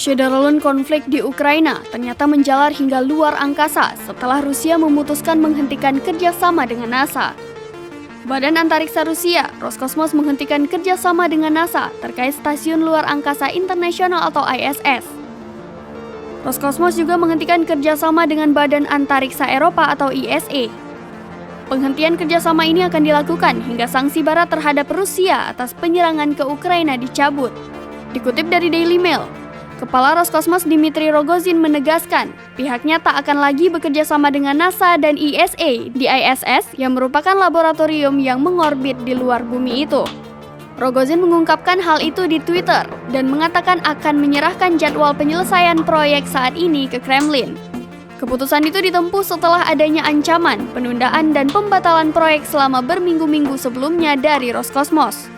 Syederalun konflik di Ukraina ternyata menjalar hingga luar angkasa setelah Rusia memutuskan menghentikan kerjasama dengan NASA. Badan Antariksa Rusia, Roskosmos menghentikan kerjasama dengan NASA terkait Stasiun Luar Angkasa Internasional atau ISS. Roskosmos juga menghentikan kerjasama dengan Badan Antariksa Eropa atau ESA. Penghentian kerjasama ini akan dilakukan hingga sanksi Barat terhadap Rusia atas penyerangan ke Ukraina dicabut. Dikutip dari Daily Mail, Kepala Roskosmos Dmitry Rogozin menegaskan pihaknya tak akan lagi bekerja sama dengan NASA dan ESA di ISS yang merupakan laboratorium yang mengorbit di luar bumi itu. Rogozin mengungkapkan hal itu di Twitter dan mengatakan akan menyerahkan jadwal penyelesaian proyek saat ini ke Kremlin. Keputusan itu ditempuh setelah adanya ancaman, penundaan dan pembatalan proyek selama berminggu-minggu sebelumnya dari Roskosmos.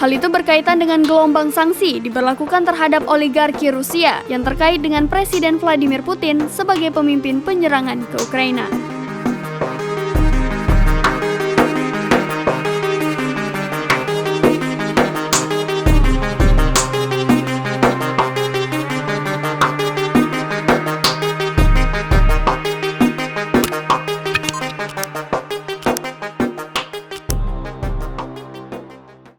Hal itu berkaitan dengan gelombang sanksi diberlakukan terhadap oligarki Rusia yang terkait dengan Presiden Vladimir Putin sebagai pemimpin penyerangan ke Ukraina.